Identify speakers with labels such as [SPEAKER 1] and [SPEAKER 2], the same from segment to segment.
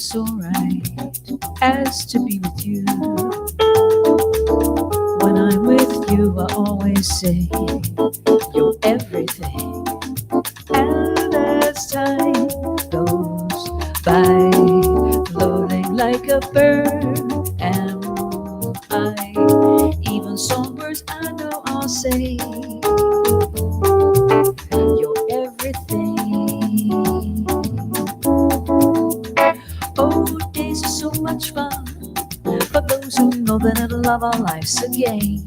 [SPEAKER 1] so right as to be with you. When I'm with you, I always say you're everything. And as time goes by, floating like a bird, am I. Even songbirds I know I'll say you're everything. Oh, days are so much fun for those who know that it'll love our lives again.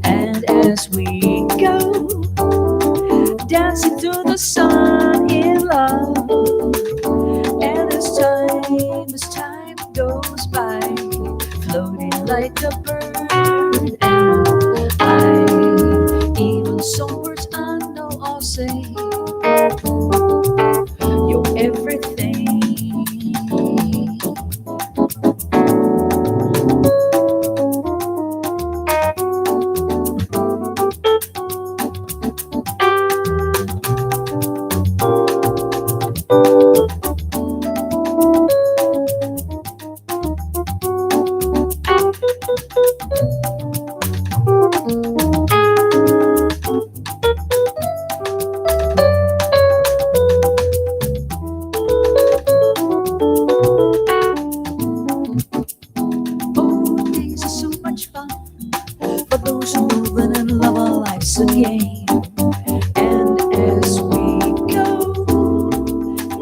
[SPEAKER 1] And as we go, dancing through the sun in love, and as time goes by, floating like a bird, and I, even songbirds I know I'll say you're everything. Again. And as we go,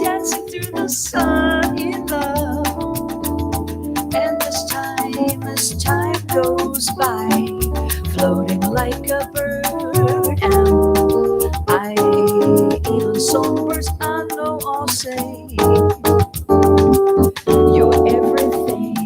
[SPEAKER 1] dancing through the sun in love, and as time goes by, floating like a bird, and I, even songbirds I know I'll say you're everything.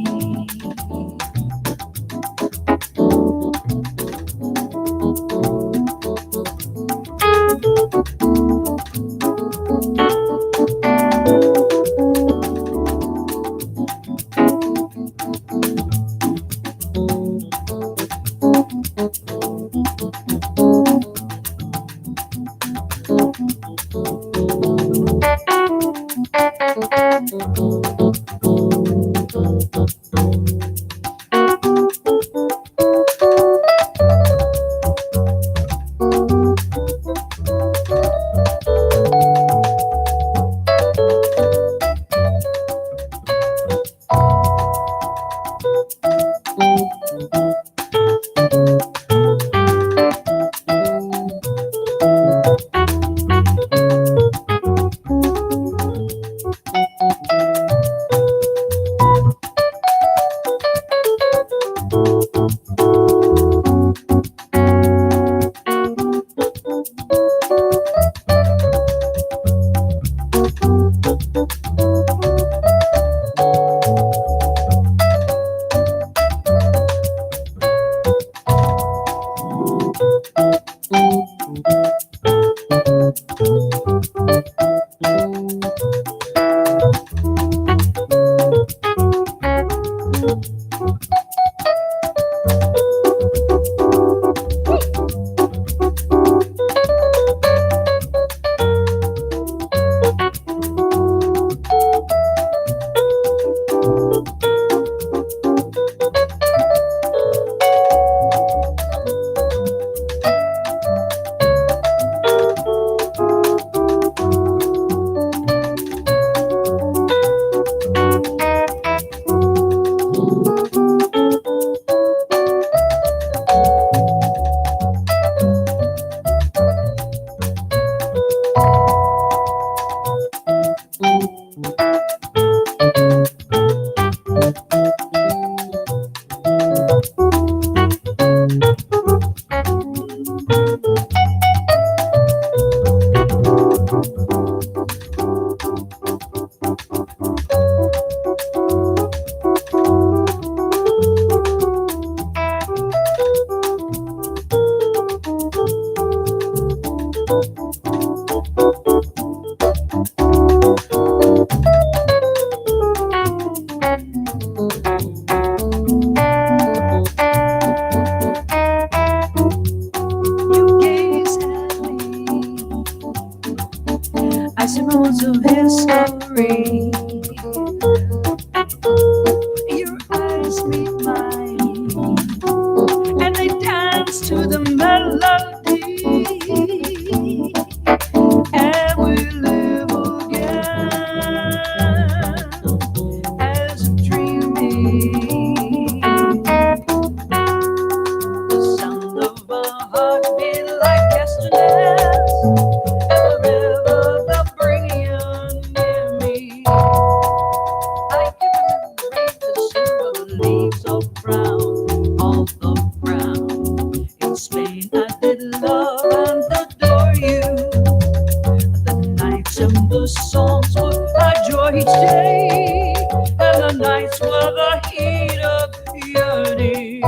[SPEAKER 1] Icy moments of history, Your eyes meet mine, and they dance to the melody, and we live again as a dreaming. The sound of a heartbeat like castanets, and the river that bring you near me. I can remember the scent of the leaves of brown off the ground. In Spain, I did love and adore you. The nights and the songs were our joy each day, and the nights were the heat of yearning.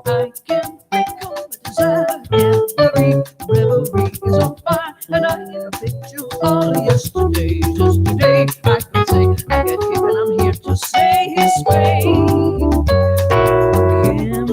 [SPEAKER 1] I can recall the desire, every reverie is on fire, and I get a picture all of yesterday. Just today, I can say I get here, and I'm here to say His way again.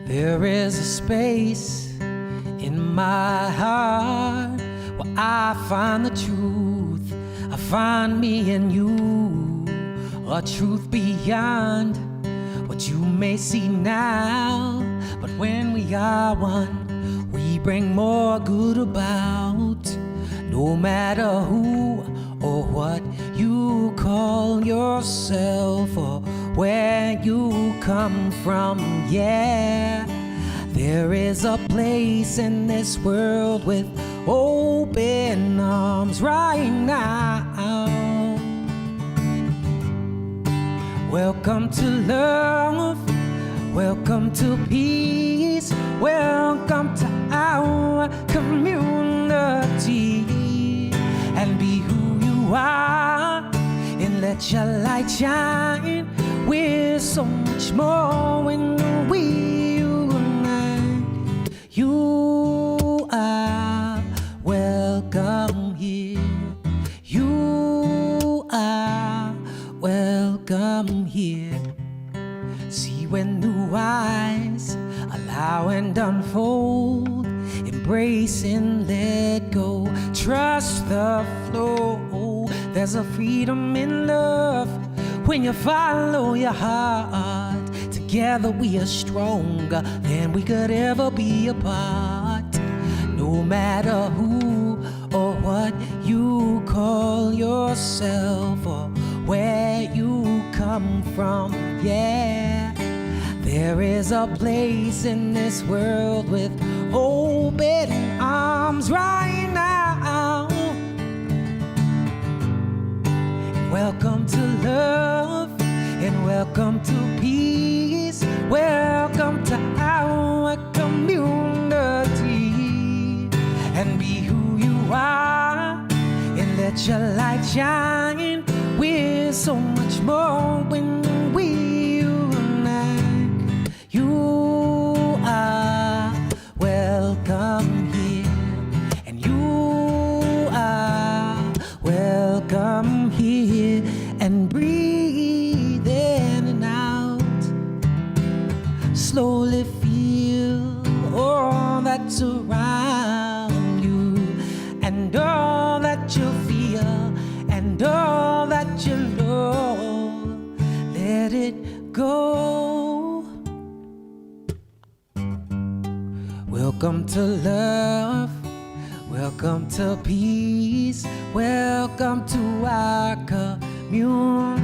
[SPEAKER 2] There is a space in my heart where I find the truth. I find me in you, a truth beyond what you may see now. But when we are one, we bring more good about. No matter who or what you call yourself or where you come from, yeah. There is a place in this world with open arms right now. Welcome to love, welcome to peace, welcome to our community. And be who you are and let your light shine. We're so much more when we unite. You are welcome here. You are welcome here. See with new eyes, allow and unfold. Embrace and let go. Trust the flow. There's a freedom in love when you follow your heart. Together we are stronger than we could ever be apart. No matter who or what you call yourself or where you come from, yeah. There is a place in this world with open arms right now. Welcome to love and welcome to peace. Welcome to our community. And be who you are and let your light shine. We're so much more when we unite. You are welcome here, and you are welcome here. And breathe in and out. Slowly feel all that's around you, and all that you feel, and all that you know. Let it go. Welcome to love, welcome to peace, welcome to our community.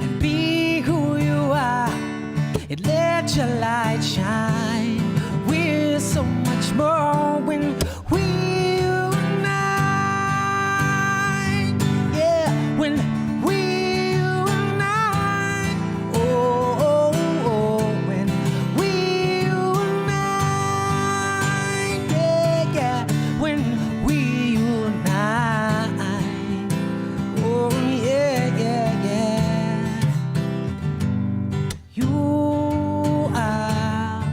[SPEAKER 2] And be who you are and let your light shine. We're so much more when we unite. Yeah, when we unite. Oh, oh, oh, when we unite. Yeah, yeah, when we unite. Oh, yeah, yeah, yeah. You are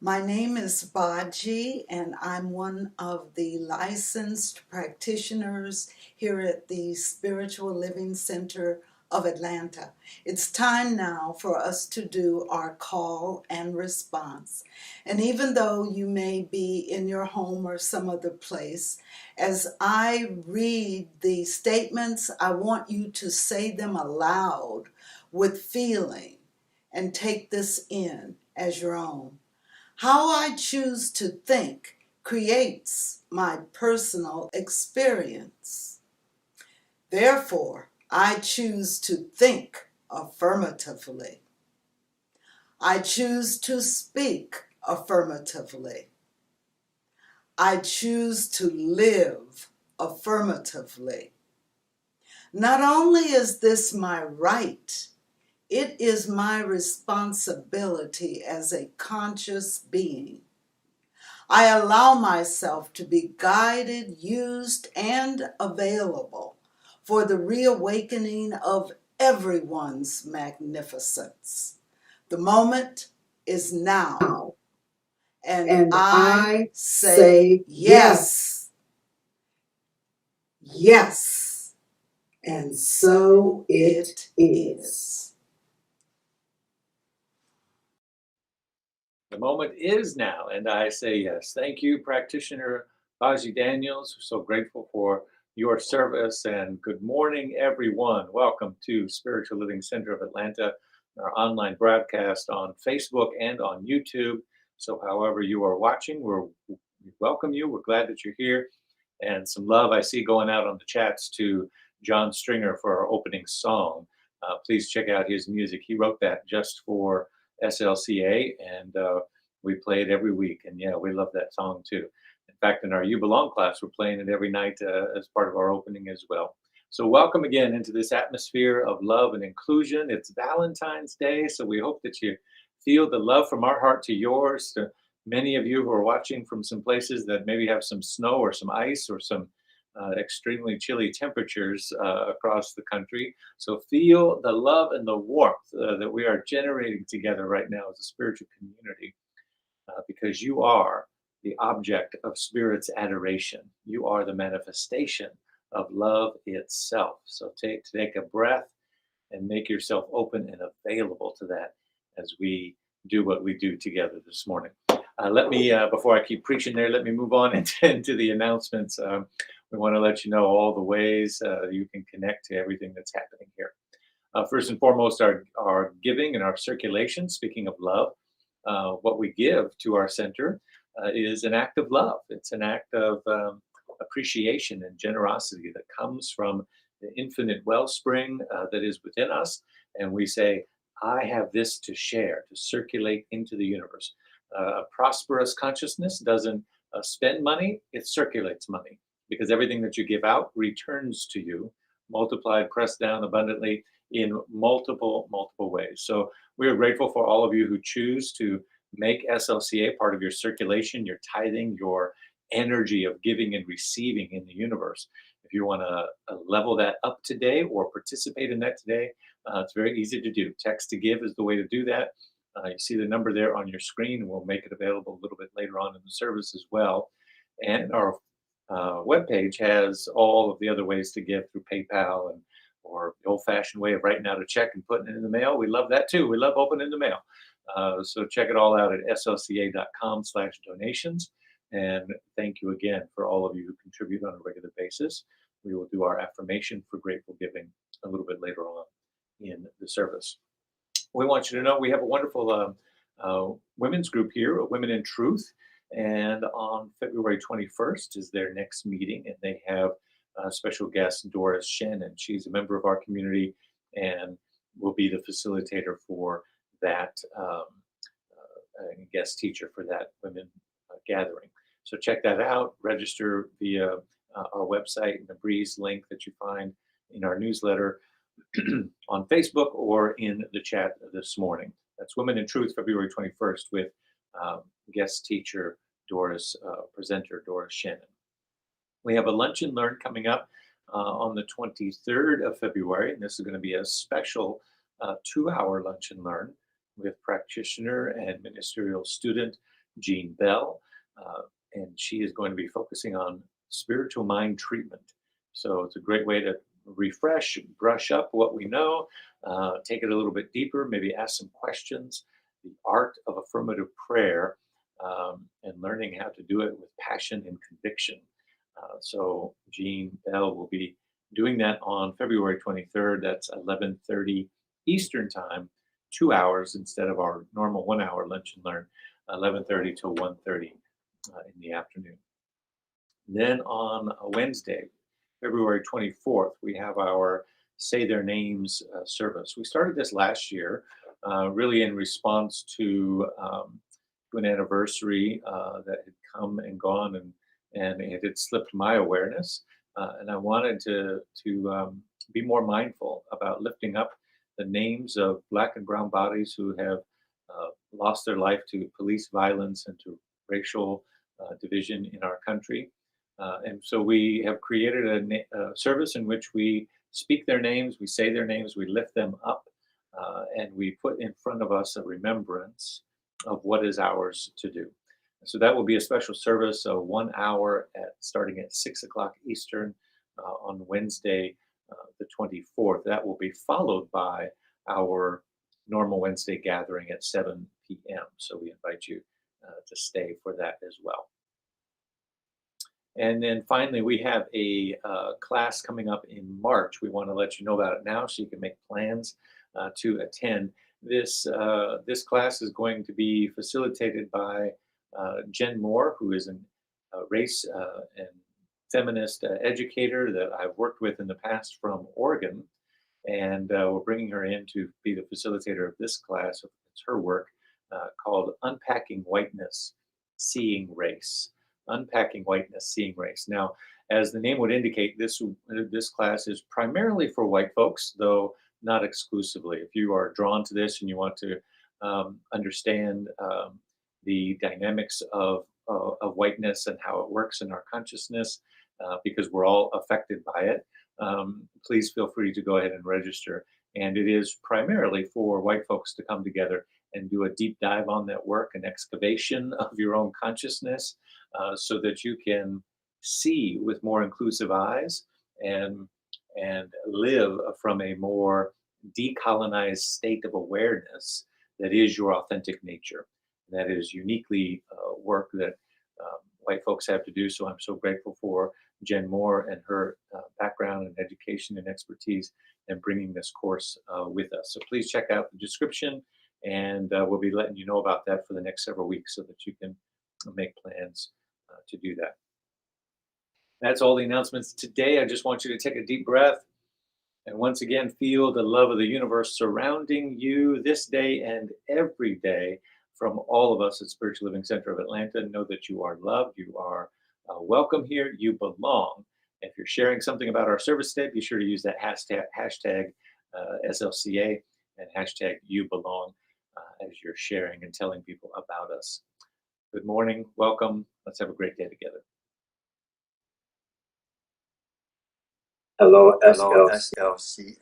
[SPEAKER 3] My name is Baji, and I'm one of the licensed practitioners here at the Spiritual Living Center of Atlanta. It's time now for us to do our call and response. And even though you may be in your home or some other place, as I read the statements, I want you to say them aloud with feeling and take this in as your own. How I choose to think creates my personal experience. Therefore, I choose to think affirmatively. I choose to speak affirmatively. I choose to live affirmatively. Not only is this my right, it is my responsibility as a conscious being. I allow myself to be guided, used, and available for the reawakening of everyone's magnificence. The moment is now, and I say yes, yes, and so it is.
[SPEAKER 4] The moment is now, and I say yes. Thank you, practitioner Baji Daniels. We're so grateful for your service, and good morning, everyone. Welcome to Spiritual Living Center of Atlanta, our online broadcast on Facebook and on YouTube. So, however you are watching, we welcome you. We're glad that you're here, and some love I see going out on the chats to John Stringer for our opening song. Please check out his music. He wrote that just for SLCA, and we play it every week. And yeah, we love that song too. In fact, in our You Belong class, we're playing it every night as part of our opening as well. So welcome again into this atmosphere of love and inclusion. It's Valentine's Day, so we hope that you feel the love from our heart to yours. To many of you who are watching from some places that maybe have some snow or some ice or some extremely chilly temperatures across the country. So feel the love and the warmth that we are generating together right now as a spiritual community, because you are the object of Spirit's adoration. You are the manifestation of love itself. So take a breath and make yourself open and available to that as we do what we do together this morning. Let me, before I keep preaching there, let me move on into the announcements. We want to let you know all the ways you can connect to everything that's happening here. First and foremost, our giving and our circulation. Speaking of love, what we give to our center is an act of love. It's an act of appreciation and generosity that comes from the infinite wellspring that is within us. And we say, I have this to share, to circulate into the universe. A prosperous consciousness doesn't spend money, it circulates money, because everything that you give out returns to you, multiplied, pressed down abundantly in multiple ways. So we are grateful for all of you who choose to make SLCA part of your circulation, your tithing, your energy of giving and receiving in the universe. If you want to level that up today or participate in that today, it's very easy to do. Text to give is the way to do that. You see the number there on your screen, and we'll make it available a little bit later on in the service as well. And our webpage has all of the other ways to give through PayPal and or the old-fashioned way of writing out a check and putting it in the mail. We love that too. We love opening the mail. So check it all out at slca.com/donations. And thank you again for all of you who contribute on a regular basis. We will do our affirmation for grateful giving a little bit later on in the service. We want you to know we have a wonderful women's group here, Women in Truth. And on February 21st is their next meeting, and they have special guest Doris Shannon. She's a member of our community and will be the facilitator for that guest teacher for that women gathering. So check that out. Register via our website and the Breeze link that you find in our newsletter on Facebook or in the chat this morning. That's Women in Truth, February 21st, with guest teacher presenter Doris Shannon. We have a lunch and learn coming up on the 23rd of February, and this is going to be a special 2-hour lunch and learn with practitioner and ministerial student Jean Bell, and she is going to be focusing on spiritual mind treatment. So it's a great way to refresh, brush up what we know, take it a little bit deeper, maybe ask some questions. The art of affirmative prayer, and learning how to do it with passion and conviction. So Jean Bell will be doing that on February 23rd. That's 11:30 Eastern Time, 2 hours instead of our normal 1 hour lunch and learn, 11:30 to 1:30 in the afternoon. Then on a Wednesday, February 24th, we have our Say Their Names service. We started this last year, really in response to an anniversary that had come and gone, and it had slipped my awareness. And I wanted to be more mindful about lifting up the names of Black and brown bodies who have lost their life to police violence and to racial division in our country. And so we have created a service in which we speak their names, we say their names, we lift them up, and we put in front of us a remembrance of what is ours to do. So that will be a special service, 1 hour starting at 6 o'clock Eastern on Wednesday, the 24th. That will be followed by our normal Wednesday gathering at 7 p.m. So we invite you to stay for that as well. And then finally, we have a class coming up in March. We want to let you know about it now so you can make plans to attend. This class is going to be facilitated by Jen Moore, who is a race and feminist educator that I've worked with in the past from Oregon. And we're bringing her in to be the facilitator of this class. It's her work called Unpacking Whiteness, Seeing Race. Unpacking Whiteness, Seeing Race. Now, as the name would indicate, this class is primarily for white folks, though not exclusively. If you are drawn to this and you want to understand the dynamics of whiteness and how it works in our consciousness, because we're all affected by it, please feel free to go ahead and register. And it is primarily for white folks to come together and do a deep dive on that work, an excavation of your own consciousness, so that you can see with more inclusive eyes and live from a more decolonized state of awareness that is your authentic nature. That is uniquely work that white folks have to do. So I'm so grateful for Jen Moore and her background and education and expertise in bringing this course with us. So please check out the description, and we'll be letting you know about that for the next several weeks so that you can make plans to do that. That's all the announcements today. I just want you to take a deep breath and once again feel the love of the universe surrounding you this day and every day from all of us at Spiritual Living Center of Atlanta. Know that you are loved, you are welcome here, you belong. If you're sharing something about our service today, be sure to use that hashtag SLCA and hashtag you belong as you're sharing and telling people about us. Good morning, welcome. Let's have a great day together.
[SPEAKER 5] Hello, SLCA.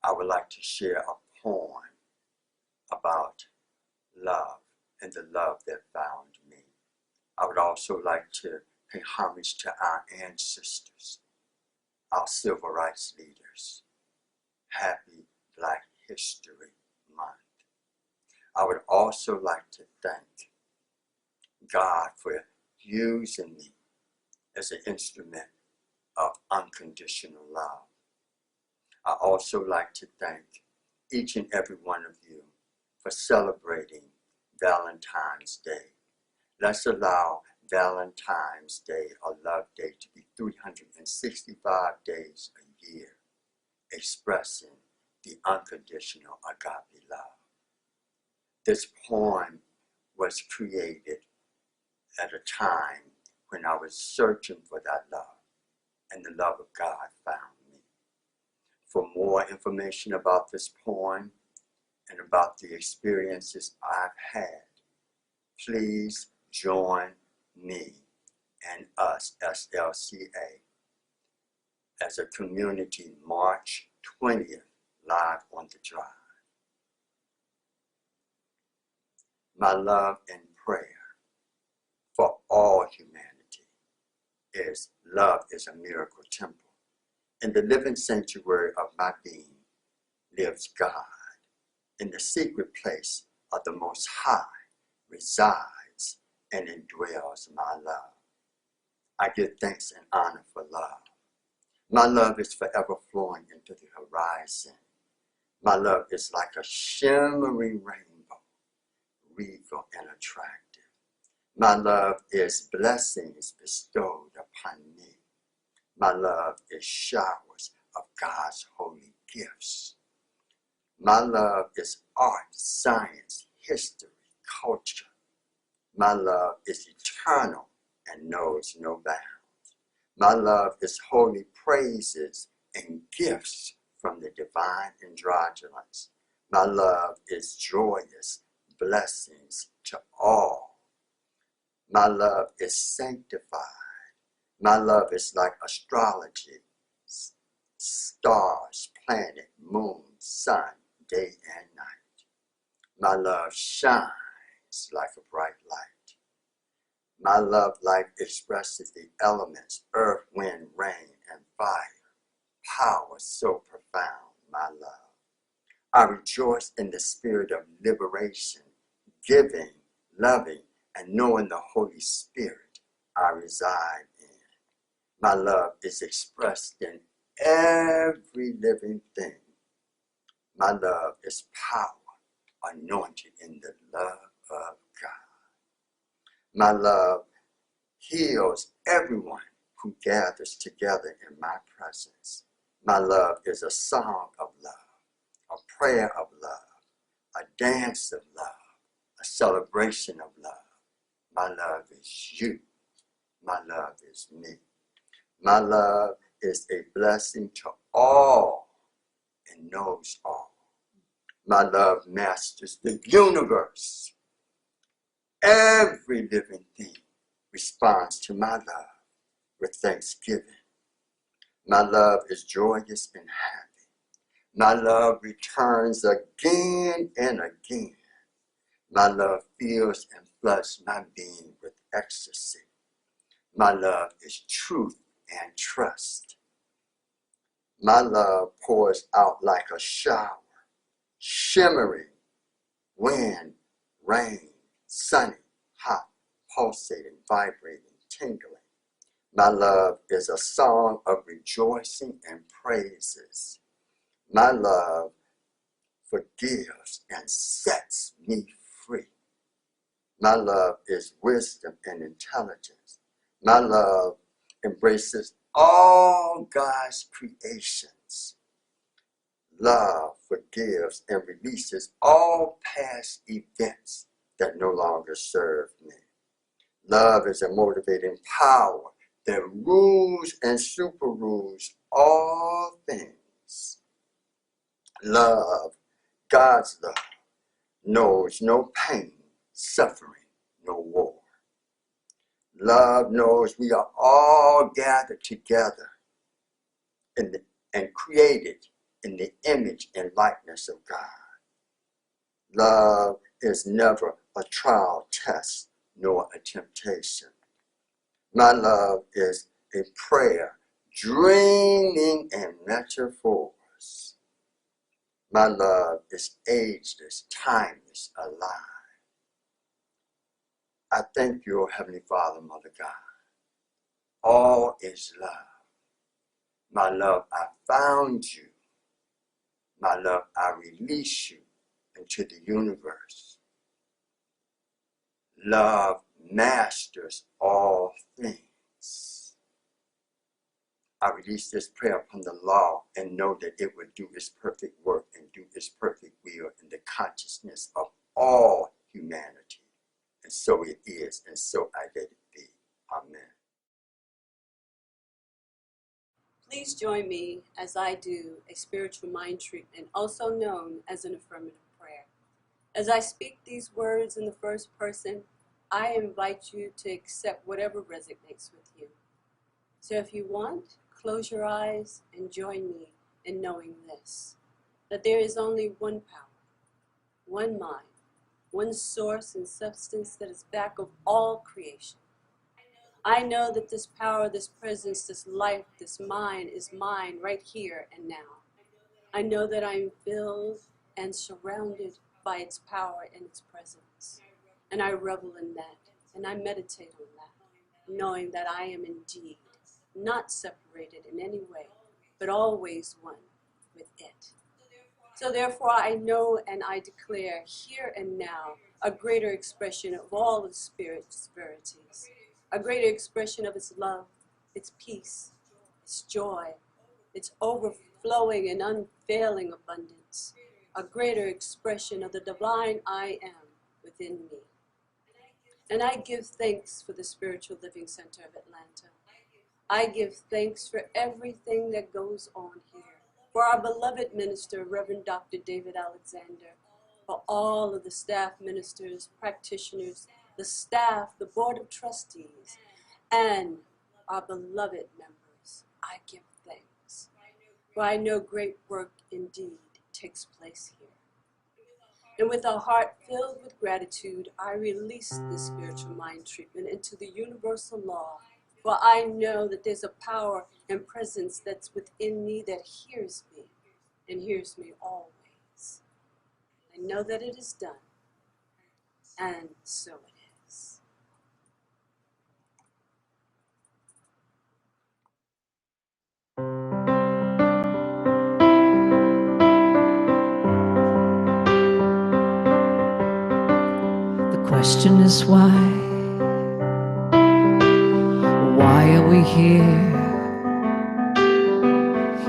[SPEAKER 5] I would like to share a poem about love and the love that found me. I would also like to pay homage to our ancestors, our civil rights leaders. Happy Black History Month. I would also like to thank God for using me as an instrument of unconditional love. I also like to thank each and every one of you for celebrating Valentine's Day. Let's allow Valentine's Day, or Love Day, to be 365 days a year, expressing the unconditional agape love. This poem was created at a time when I was searching for that love, and the love of God found me. For more information about this poem and about the experiences I've had, please join me and us, SLCA, as a community March 20th, live on the drive. My love and prayer for all humanity is love is a miracle temple. In the living sanctuary of my being lives God. In the secret place of the Most High resides and indwells my love. I give thanks and honor for love. My love is forever flowing into the horizon. My love is like a shimmering rainbow, regal and attractive. My love is blessings bestowed upon me. My love is showers of God's holy gifts. My love is art, science, history, culture. My love is eternal and knows no bounds. My love is holy praises and gifts from the divine androgynous. My love is joyous blessings to all. My love is sanctified. My love is like astrology, stars, planet, moon, sun, day and night. My love shines like a bright light. My love light expresses the elements, earth, wind, rain, and fire. Power so profound, my love. I rejoice in the spirit of liberation, giving, loving, and knowing the Holy Spirit I reside in. My love is expressed in every living thing. My love is power, anointed in the love of God. My love heals everyone who gathers together in my presence. My love is a song of love, a prayer of love, a dance of love, a celebration of love. My love is you. My love is me. My love is a blessing to all and knows all. My love masters the universe. Every living thing responds to my love with thanksgiving. My love is joyous and happy. My love returns again and again. My love fills and floods my being with ecstasy. My love is truth and trust. My love pours out like a shower, shimmering, wind, rain, sunny, hot, pulsating, vibrating, tingling. My love is a song of rejoicing and praises. My love forgives and sets me free. My love is wisdom and intelligence. My love embraces all God's creations. Love forgives and releases all past events that no longer serve me. Love is a motivating power that rules and super rules all things. Love, God's love, knows no pain, suffering, no war. Love knows we are all gathered together and created in the image and likeness of God. Love is never a trial test nor a temptation. My love is a prayer, dreaming in metaphors. My love is ageless, timeless, alive. I thank you, O Heavenly Father, Mother God. All is love. My love, I found you. My love, I release you into the universe. Love masters all things. I release this prayer upon the law and know that it will do its perfect work and do its perfect will in the consciousness of all humanity. And so it is, and so I let it be. Amen.
[SPEAKER 6] Please join me as I do a spiritual mind treatment, also known as an affirmative prayer. As I speak these words in the first person, I invite you to accept whatever resonates with you. So if you want, close your eyes and join me in knowing this, that there is only one power, one mind, one source and substance that is back of all creation. I know that this power, this presence, this life, this mind is mine right here and now. I know that I am filled and surrounded by its power and its presence. And I revel in that, and I meditate on that, knowing that I am indeed not separated in any way, but always one with it. So therefore I know and I declare here and now a greater expression of all the Spirit's verities, a greater expression of its love, its peace, its joy, its overflowing and unfailing abundance, a greater expression of the divine I am within me. And I give thanks for the Spiritual Living Center of Atlanta. I give thanks for everything that goes on here, for our beloved minister, Reverend Dr. David Alexander, for all of the staff ministers, practitioners, the staff, the board of trustees, and our beloved members. I give thanks, for I know great work indeed takes place here. And with a heart filled with gratitude, I release this spiritual mind treatment into the universal law. For I know that there's a power and presence that's within me that hears me and hears me always. I know that it is done, and so it is.
[SPEAKER 1] The question is why? Why are we here?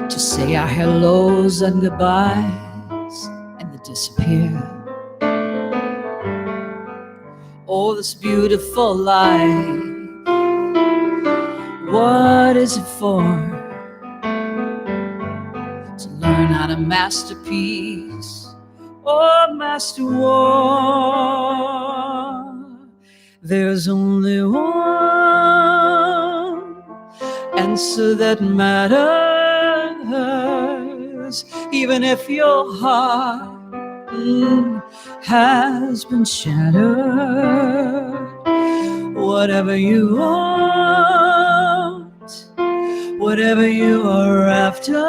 [SPEAKER 1] To say our hellos and goodbyes and then disappear. Oh, this beautiful life, what is it for? To learn how to master peace or master war. There's only one answer that matters, even if your heart has been shattered. Whatever you want, whatever you are after,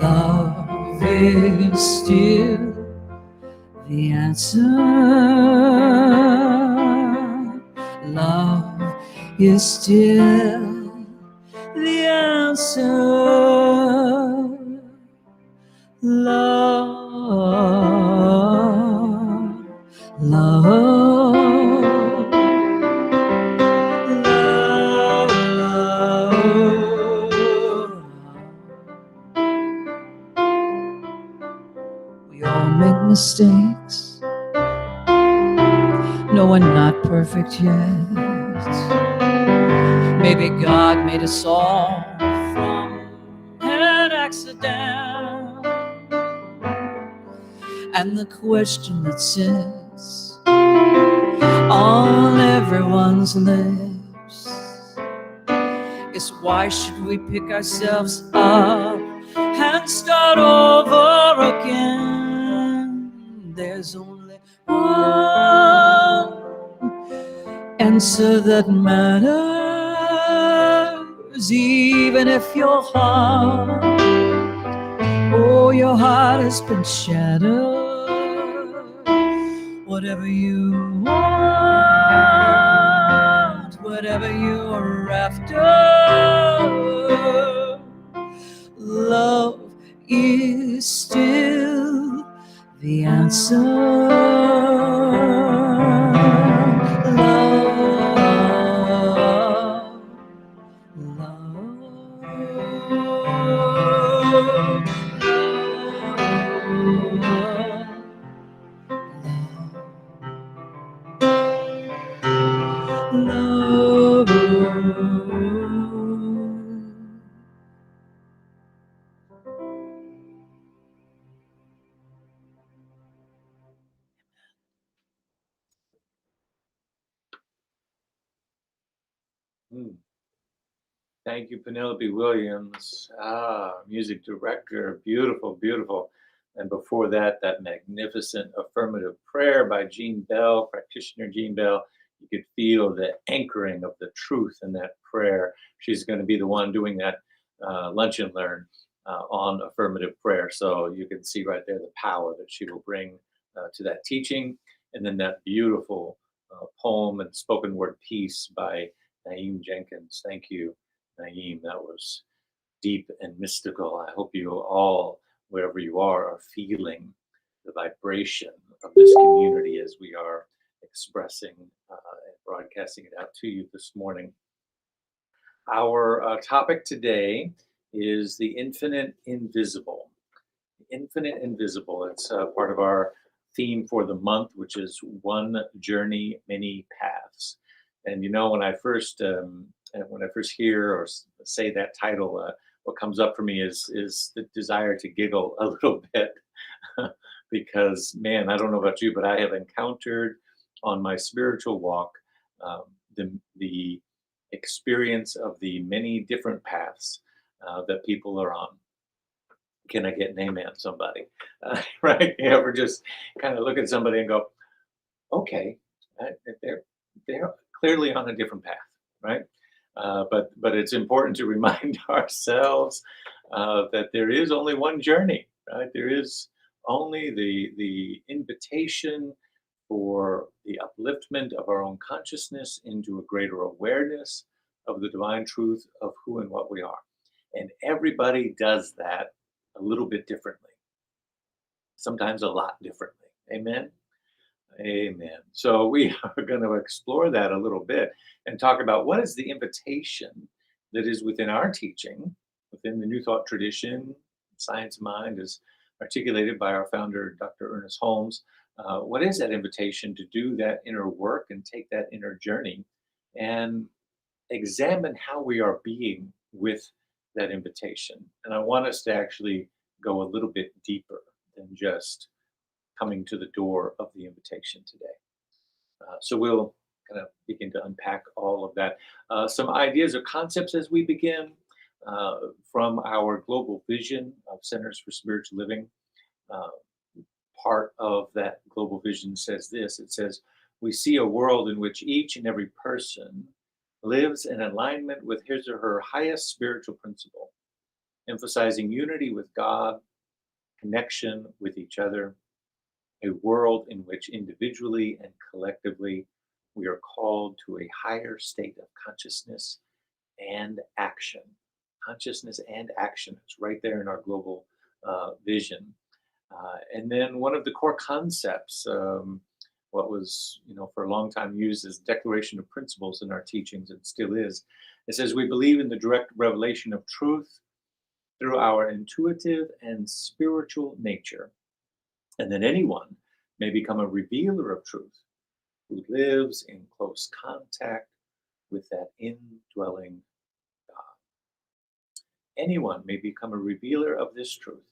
[SPEAKER 1] love is still the answer. Love is still the answer. Love, love, love, love. We all make mistakes. No, we're not perfect yet. Maybe God made us all from an accident. And the question that sits on everyone's lips is, why should we pick ourselves up and start over again? There's only one answer that matters, even if your heart, oh, your heart has been shattered. Whatever you want, whatever you are after, love is still the answer. Love, love,
[SPEAKER 4] Thank you, Penelope Williams. Music director. Beautiful, beautiful. And before that, that magnificent affirmative prayer by Jean Bell, practitioner Jean Bell. You could feel the anchoring of the truth in that prayer. She's going to be the one doing that lunch and learn on affirmative prayer. So you can see right there the power that she will bring to that teaching. And then that beautiful poem and spoken word piece by Naeem Jenkins. Thank you, Naeem. That was deep and mystical. I hope you all, wherever you are feeling the vibration of this community as we are expressing and broadcasting it out to you this morning. Our topic today is the infinite invisible. Infinite invisible. It's part of our theme for the month, which is one journey, many paths. And you know, when I first hear or say that title, what comes up for me is the desire to giggle a little bit, because man, I don't know about you, but I have encountered on my spiritual walk the experience of the many different paths that people are on. Can I get an amen, somebody? Right? You ever just kind of look at somebody and go, okay, right, they're clearly on a different path, right? But it's important to remind ourselves that there is only one journey, right? There is only the invitation for the upliftment of our own consciousness into a greater awareness of the divine truth of who and what we are. And everybody does that a little bit differently, sometimes a lot differently. Amen? Amen. So we are going to explore that a little bit and talk about what is the invitation that is within our teaching, within the New Thought tradition, Science of Mind, as articulated by our founder, Dr. Ernest Holmes. What is that invitation to do that inner work and take that inner journey and examine how we are being with that invitation? And I want us to actually go a little bit deeper than just coming to the door of the invitation today. So we'll kind of begin to unpack all of that. Some ideas or concepts as we begin from our global vision of Centers for Spiritual Living. Part of that global vision says this. It says, we see a world in which each and every person lives in alignment with his or her highest spiritual principle, emphasizing unity with God, connection with each other, a world in which individually and collectively we are called to a higher state of consciousness and action. Consciousness and action. It's right there in our global vision. And then one of the core concepts, what was, for a long time used as declaration of principles in our teachings and still is, it says we believe in the direct revelation of truth through our intuitive and spiritual nature, and that anyone may become a revealer of truth who lives in close contact with that indwelling God. Anyone may become a revealer of this truth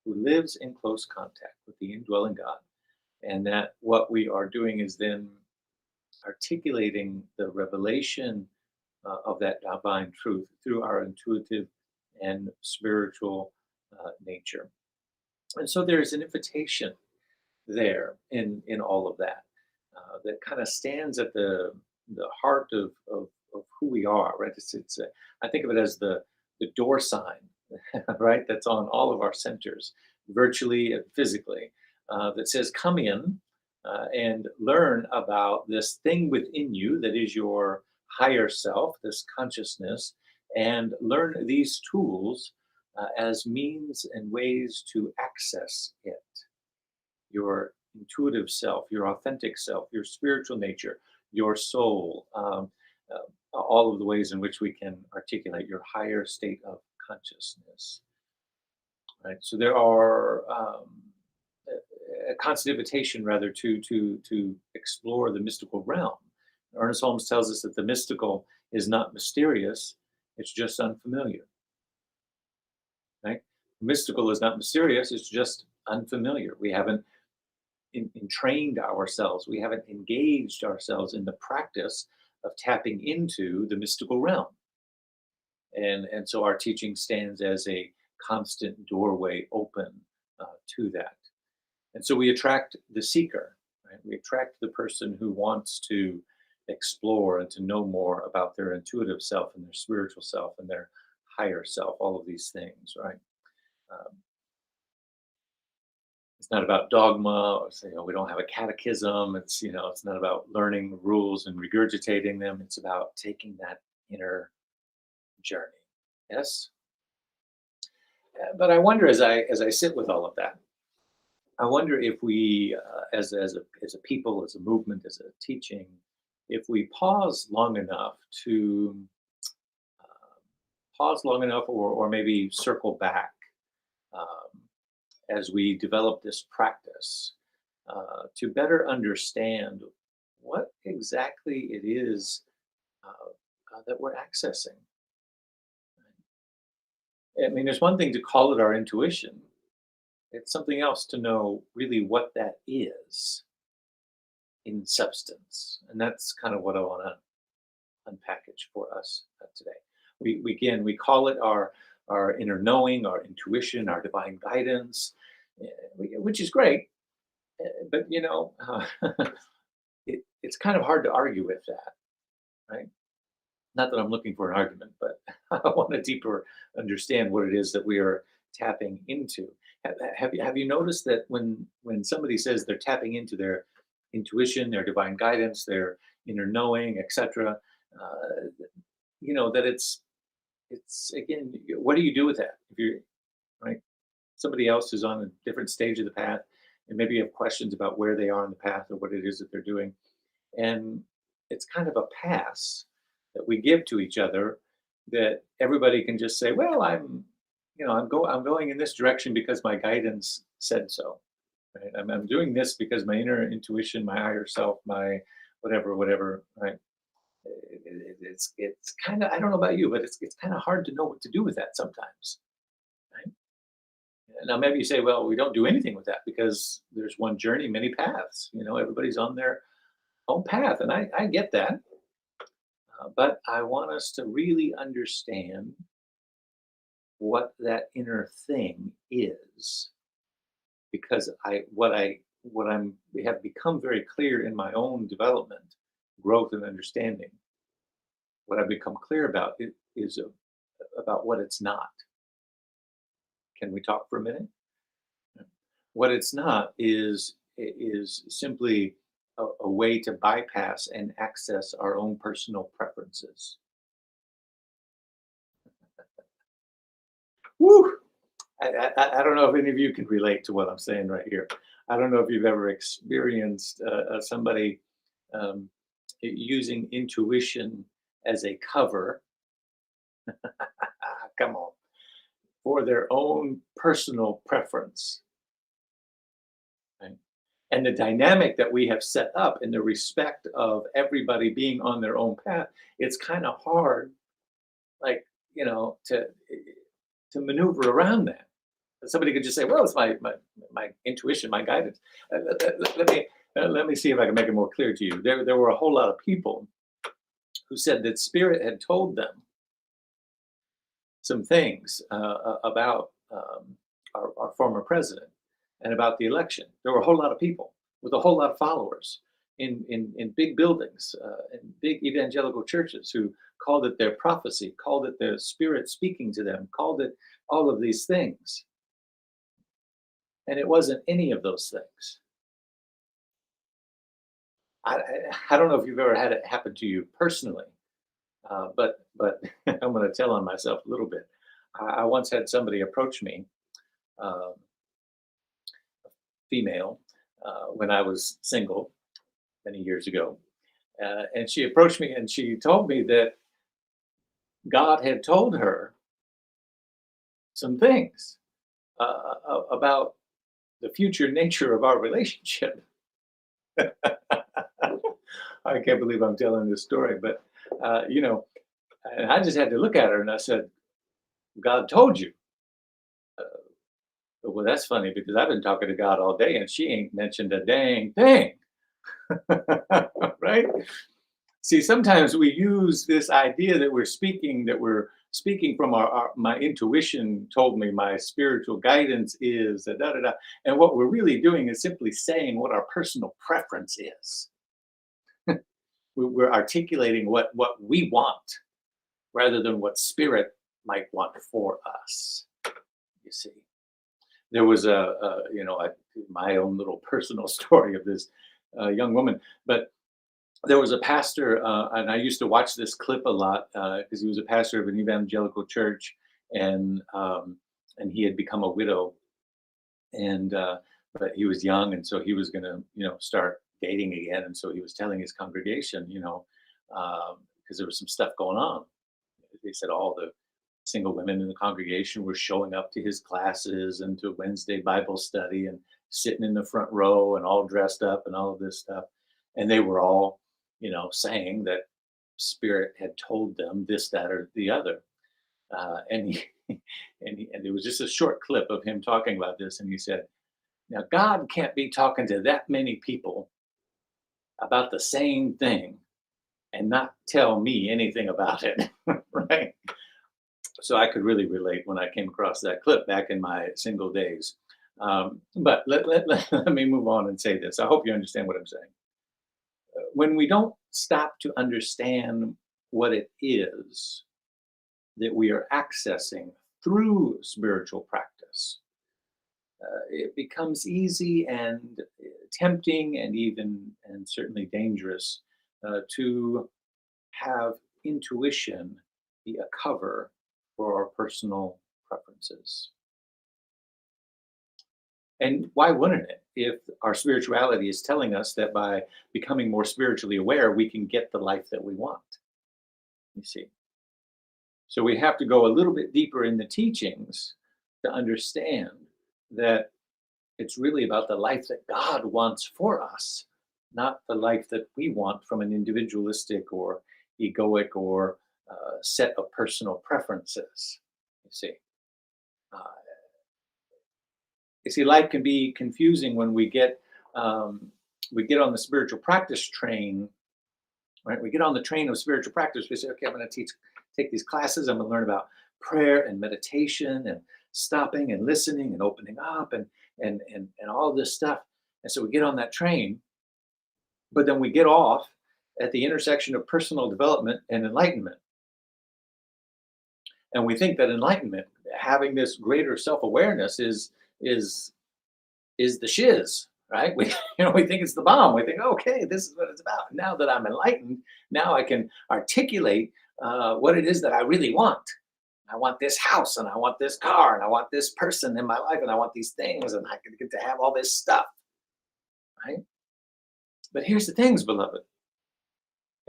[SPEAKER 4] who lives in close contact with the indwelling God. And that what we are doing is then articulating the revelation of that divine truth through our intuitive and spiritual nature. And so there's an invitation there in all of that that kind of stands at the heart of who we are, right? I think of it as the door sign, right? That's on all of our centers, virtually and physically, that says, come in and learn about this thing within you that is your higher self, this consciousness, and learn these tools as means and ways to access it. Your intuitive self, your authentic self, your spiritual nature, your soul, all of the ways in which we can articulate your higher state of consciousness. Right. So there are a constant invitation, rather, to explore the mystical realm. Ernest Holmes tells us that the mystical is not mysterious; it's just unfamiliar. Right? Mystical is not mysterious; it's just unfamiliar. We haven't entrained ourselves. We haven't engaged ourselves in the practice of tapping into the mystical realm. And so our teaching stands as a constant doorway open to that. And so we attract the seeker, right? We attract the person who wants to explore and to know more about their intuitive self and their spiritual self and their higher self, all of these things, right? Um, it's not about dogma or say, we don't have a catechism. It's, it's not about learning rules and regurgitating them. It's about taking that inner journey. Yes. But I wonder as I sit with all of that, I wonder if we, as a people, as a movement, as a teaching, if we pause long enough to or maybe circle back as we develop this practice to better understand what exactly it is that we're accessing. I mean, there's one thing to call it our intuition. It's something else to know really what that is in substance. And that's kind of what I want to unpackage for us today. We call it our inner knowing, our intuition, our divine guidance, which is great. But it's kind of hard to argue with that, right? Not that I'm looking for an argument, but I want to deeper understand what it is that we are tapping into. Have you noticed that when somebody says they're tapping into their intuition, their divine guidance, their inner knowing, etc., that it's again, what do you do with that? If you're right, somebody else who's on a different stage of the path, and maybe you have questions about where they are in the path or what it is that they're doing, and it's kind of a pass that we give to each other that everybody can just say, well, I'm going in this direction because my guidance said so. Right? I'm doing this because my inner intuition, my higher self, my whatever, right? It's kind of, I don't know about you, but it's kind of hard to know what to do with that sometimes, right? Now maybe you say, well, we don't do anything with that because there's one journey, many paths. Everybody's on their own path, and I get that. But I want us to really understand what that inner thing is, because we have become very clear in my own development, growth, and understanding. What I've become clear about is about what it's not. Can we talk for a minute? What it's not is simply a way to bypass and access our own personal preferences. Woo! I don't know if any of you can relate to what I'm saying right here. I don't know if you've ever experienced somebody using intuition as a cover, come on, for their own personal preference. Right? And the dynamic that we have set up in the respect of everybody being on their own path, it's kind of hard, to maneuver around that. Somebody could just say, well, it's my intuition, my guidance. Let me see if I can make it more clear to you. There were a whole lot of people who said that Spirit had told them some things about our former president and about the election. There were a whole lot of people with a whole lot of followers in big buildings, in big evangelical churches who called it their prophecy, called it their Spirit speaking to them, called it all of these things. And it wasn't any of those things. I don't know if you've ever had it happen to you personally, but I'm going to tell on myself a little bit. I once had somebody approach me, female, when I was single many years ago. And she approached me and she told me that God had told her some things about the future nature of our relationship. I can't believe I'm telling this story, but and I just had to look at her and I said, God told you. Well, that's funny because I've been talking to God all day and she ain't mentioned a dang thing. Right? See, sometimes we use this idea that we're speaking, that we're speaking from my intuition told me my spiritual guidance is da da da. And what we're really doing is simply saying what our personal preference is. We're articulating what we want rather than what spirit might want for us. You see, there was my own little personal story of this young woman, but there was a pastor, and I used to watch this clip a lot because he was a pastor of an evangelical church, and he had become a widow, and but he was young, and so he was going to start dating again, and so he was telling his congregation, because there was some stuff going on. They said all the single women in the congregation were showing up to his classes and to Wednesday Bible study and sitting in the front row and all dressed up and all of this stuff, and they were all saying that spirit had told them this, that, or the other. And it was just a short clip of him talking about this. And he said, now God can't be talking to that many people about the same thing and not tell me anything about it. Right? So I could really relate when I came across that clip back in my single days. But let me move on and say this. I hope you understand what I'm saying. When we don't stop to understand what it is that we are accessing through spiritual practice, it becomes easy and tempting and certainly dangerous to have intuition be a cover for our personal preferences. And why wouldn't it? If our spirituality is telling us that by becoming more spiritually aware, we can get the life that we want. You see. So we have to go a little bit deeper in the teachings to understand that it's really about the life that God wants for us, not the life that we want from an individualistic or egoic or set of personal preferences. You see. Life can be confusing when we get on the spiritual practice train, right? We get on the train of spiritual practice. We say, okay, I'm going to take these classes. I'm going to learn about prayer and meditation and stopping and listening and opening up and all this stuff. And so we get on that train, but then we get off at the intersection of personal development and enlightenment. And we think that enlightenment, having this greater self-awareness is the shiz, right? We think it's the bomb. We think, okay, this is what it's about. Now that I'm enlightened, now I can articulate what it is that I really want. I want this house, and I want this car, and I want this person in my life, and I want these things, and I can get to have all this stuff, right? But here's the things, beloved.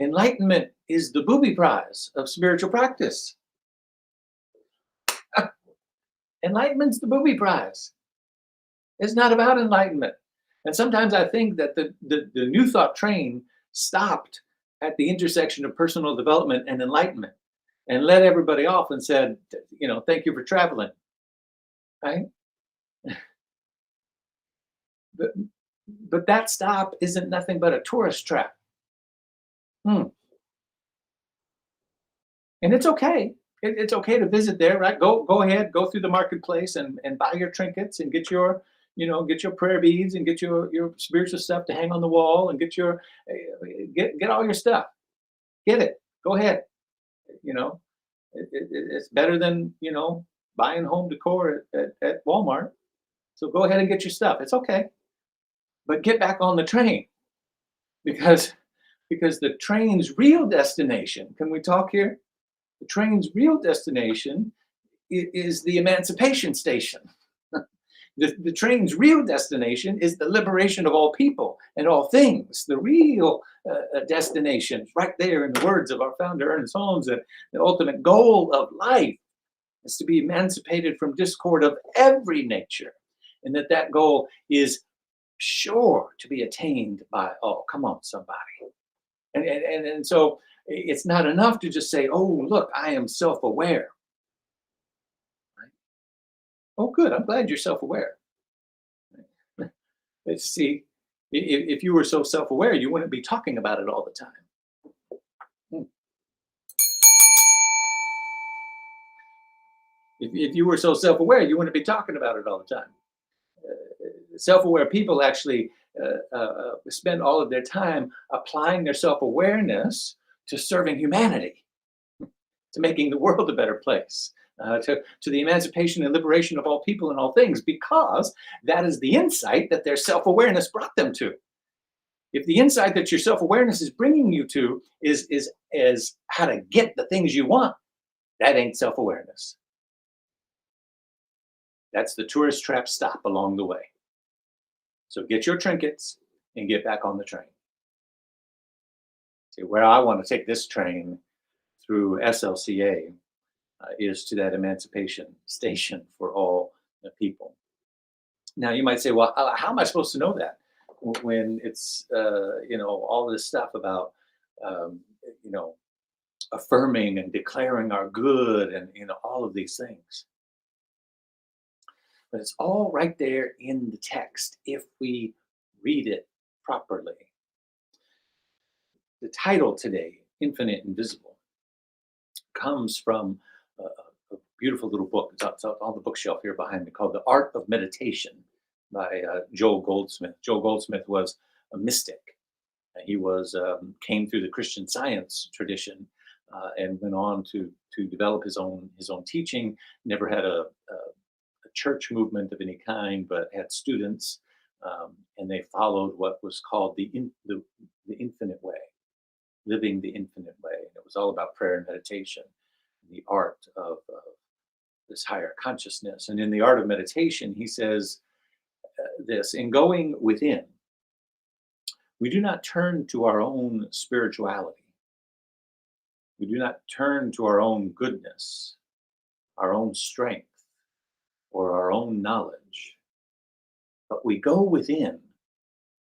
[SPEAKER 4] Enlightenment is the booby prize of spiritual practice. Enlightenment's the booby prize. It's not about enlightenment. And sometimes I think that the New Thought train stopped at the intersection of personal development and enlightenment and let everybody off and said, thank you for traveling, right? But that stop isn't nothing but a tourist trap. And it's okay. It's okay to visit there, right? Go ahead, go through the marketplace and buy your trinkets and get your prayer beads and get your spiritual stuff to hang on the wall and get all your stuff. Get it. Go ahead. It's better than buying home decor at Walmart. So go ahead and get your stuff. It's okay. But get back on the train because the train's real destination. Can we talk here? The train's real destination is the emancipation station. The train's real destination is the liberation of all people and all things. The real destination, right there in the words of our founder, Ernest Holmes, that the ultimate goal of life is to be emancipated from discord of every nature, and that goal is sure to be attained by all. Come on, somebody. And so it's not enough to just say, oh, look, I am self-aware. Oh, good. I'm glad you're self-aware. See, if you were so self-aware, you wouldn't be talking about it all the time. If you were so self-aware, you wouldn't be talking about it all the time. Self-aware people actually spend all of their time applying their self-awareness to serving humanity, to making the world a better place, to the emancipation and liberation of all people and all things, because that is the insight that their self-awareness brought them to. If the insight that your self-awareness is bringing you to is how to get the things you want, that ain't self-awareness. That's the tourist trap stop along the way. So get your trinkets and get back on the train. See, where I want to take this train through SLCA is to that emancipation station for all the people. Now you might say, well, how am I supposed to know that when it's all this stuff about affirming and declaring our good and all of these things? But it's all right there in the text if we read it properly. The title today, Infinite Invisible, comes from a beautiful little book. It's on the bookshelf here behind me, called The Art of Meditation by Joel Goldsmith. Joel Goldsmith was a mystic. He came through the Christian Science tradition and went on to develop his own teaching. Never had a church movement of any kind, but had students, and they followed what was called the infinite way, living the infinite way. And it was all about prayer and meditation, the art of this higher consciousness. And in the art of meditation, he says this: in going within, we do not turn to our own spirituality. We do not turn to our own goodness, our own strength, or our own knowledge, but we go within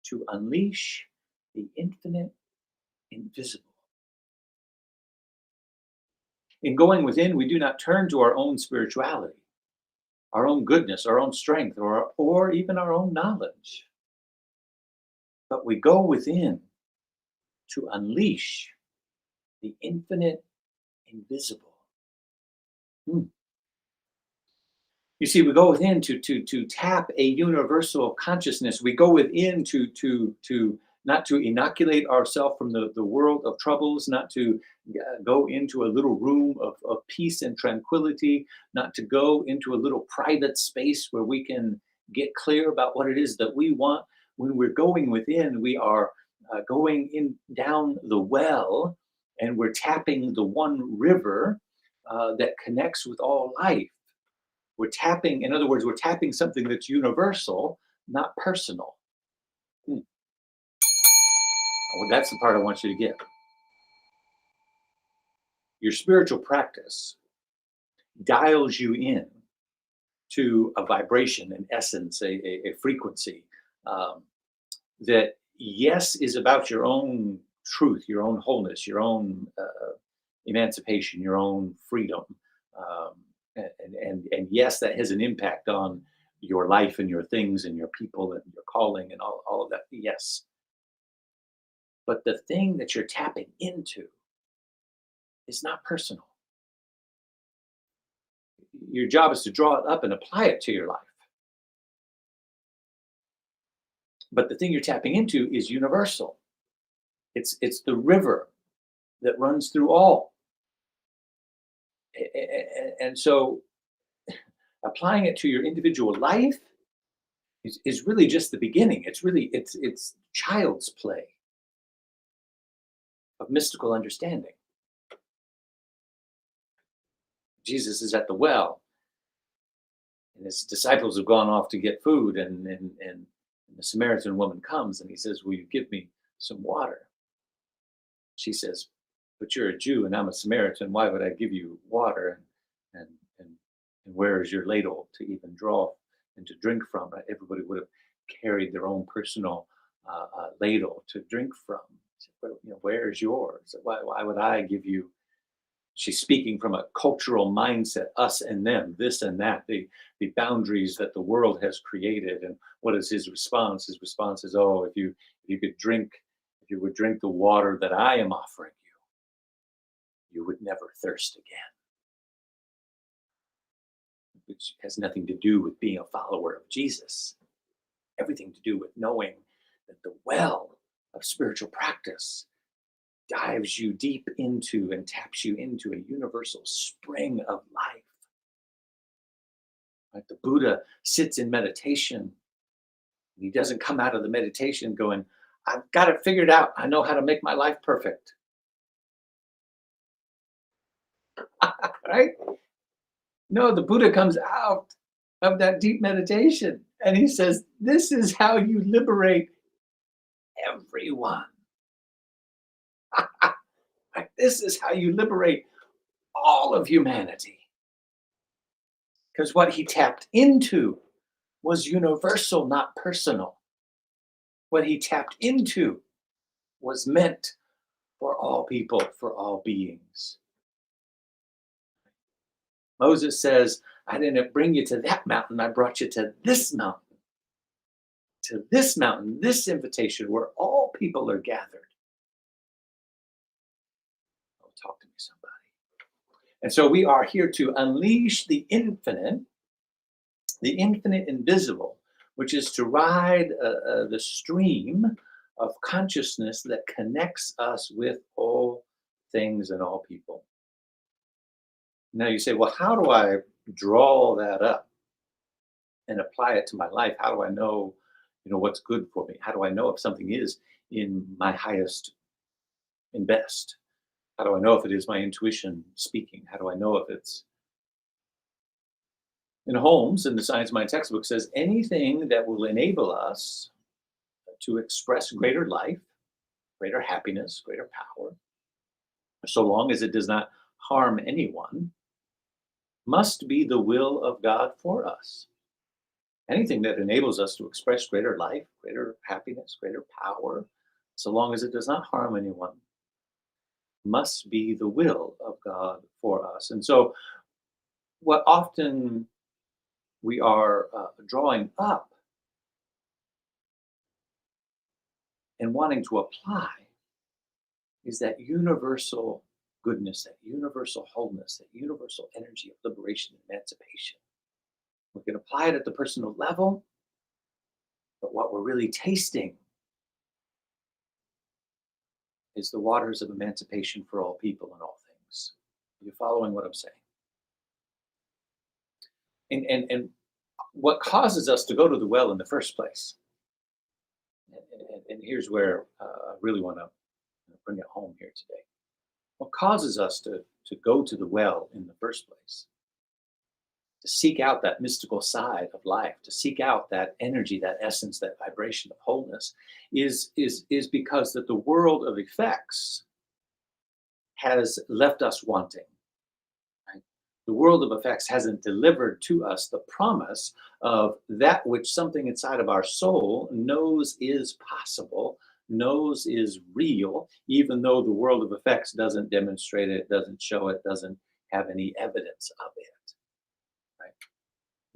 [SPEAKER 4] to unleash the infinite invisible. In going within, we do not turn to our own spirituality, our own goodness, our own strength, or even our own knowledge, but we go within to unleash the infinite invisible. You see, we go within to tap a universal consciousness. We go within to not to inoculate ourselves from the world of troubles, not to go into a little room of peace and tranquility, not to go into a little private space where we can get clear about what it is that we want. When we're going within, we are going in down the well, and we're tapping the one river that connects with all life. We're tapping, in other words, we're tapping something that's universal, not personal. Well, that's the part I want you to get. Your spiritual practice dials you in to a vibration, an essence, a frequency that, yes, is about your own truth, your own wholeness, your own emancipation, your own freedom. And yes, that has an impact on your life and your things and your people and your calling and all of that. Yes. But the thing that you're tapping into is not personal. Your job is to draw it up and apply it to your life. But the thing you're tapping into is universal. It's the river that runs through all. And so applying it to your individual life is really just the beginning. It's child's play of mystical understanding. Jesus is at the well, and his disciples have gone off to get food, and the Samaritan woman comes, and he says, "Will you give me some water?" She says, "But you're a Jew and I'm a Samaritan. Why would I give you water? And where is your ladle to even draw and to drink from?" Everybody would have carried their own personal ladle to drink from. Well, where is yours? Why would I give you? She's speaking from a cultural mindset, us and them, this and that, the boundaries that the world has created. And what is his response? His response is, "Oh, if you would drink the water that I am offering you, you would never thirst again." which has nothing to do with being a follower of Jesus, everything to do with knowing that the well of spiritual practice dives you deep into and taps you into a universal spring of life. Right? The Buddha sits in meditation, and he doesn't come out of the meditation going, I've got it figured out. I know how to make my life perfect. Right? No, the Buddha comes out of that deep meditation and he says, this is how you liberate everyone. Right? This is how you liberate all of humanity. Because what he tapped into was universal, not personal. What he tapped into was meant for all people, for all beings. Moses says, I didn't bring you to that mountain, I brought you to this mountain. To this mountain, this invitation where all people are gathered. Oh, talk to me, somebody. And so we are here to unleash the infinite invisible, which is to ride the stream of consciousness that connects us with all things and all people. Now you say, well, how do I draw that up and apply it to my life? How do I know, what's good for me? How do I know if something is in my highest and best? How do I know if it is my intuition speaking? How do I know if it's... In Holmes, in the Science Mind textbook, says anything that will enable us to express greater life, greater happiness, greater power, so long as it does not harm anyone, must be the will of God for us. Anything that enables us to express greater life, greater happiness, greater power, so long as it does not harm anyone, must be the will of God for us. And so what often we are drawing up and wanting to apply is that universal goodness, that universal wholeness, that universal energy of liberation and emancipation. We can apply it at the personal level, but what we're really tasting is the waters of emancipation for all people and all things. Are you following what I'm saying? And what causes us to go to the well in the first place, and here's where I really want to bring it home here today. What causes us to go to the well in the first place, to seek out that mystical side of life, to seek out that energy, that essence, that vibration of wholeness, is because that the world of effects has left us wanting. Right? The world of effects hasn't delivered to us the promise of that which something inside of our soul knows is possible, knows is real, even though the world of effects doesn't demonstrate it, doesn't show it, doesn't have any evidence of it.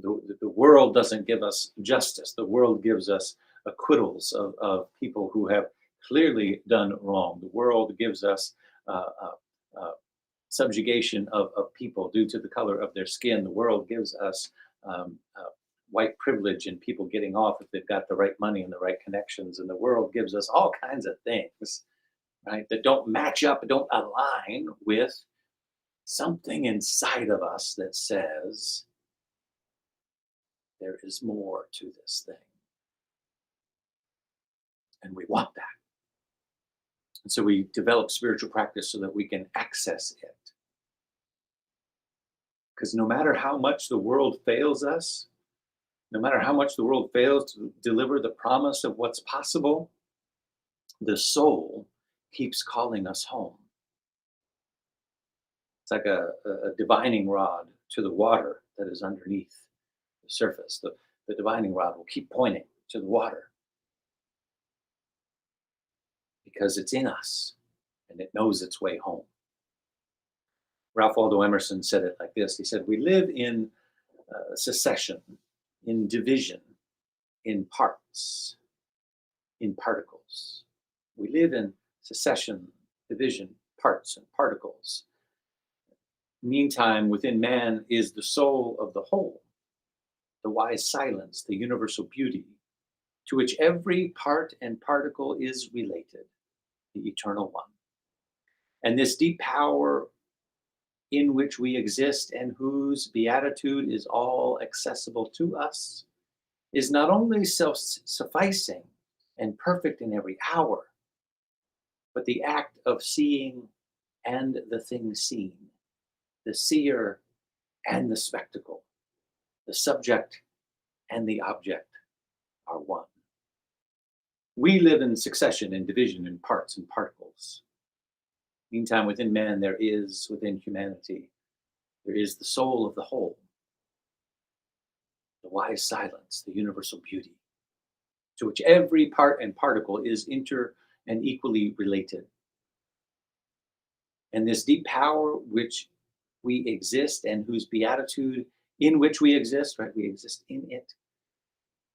[SPEAKER 4] The world doesn't give us justice. The world gives us acquittals of people who have clearly done wrong. The world gives us subjugation of people due to the color of their skin. The world gives us white privilege and people getting off if they've got the right money and the right connections. And the world gives us all kinds of things, right, that don't match up, don't align with something inside of us that says, there is more to this thing. And we want that. And so we develop spiritual practice so that we can access it. Because no matter how much the world fails us, no matter how much the world fails to deliver the promise of what's possible, the soul keeps calling us home. It's like a divining rod to the water that is underneath the surface. The divining rod will keep pointing to the water because it's in us and it knows its way home. Ralph Waldo Emerson said it like this. He said, we live in secession, in division, in parts, in particles. We live in secession, division, parts, and particles. Meantime, within man is the soul of the whole, the wise silence, the universal beauty, to which every part and particle is related, the eternal one. And this deep power in which we exist and whose beatitude is all accessible to us is not only self-sufficing and perfect in every hour, but the act of seeing and the thing seen, the seer and the spectacle, the subject and the object are one. We live in succession and division in parts and particles. Meantime, within man, within humanity, there is the soul of the whole, the wise silence, the universal beauty, to which every part and particle is inter and equally related. And this deep power which we exist and whose beatitude in which we exist, right? We exist in it,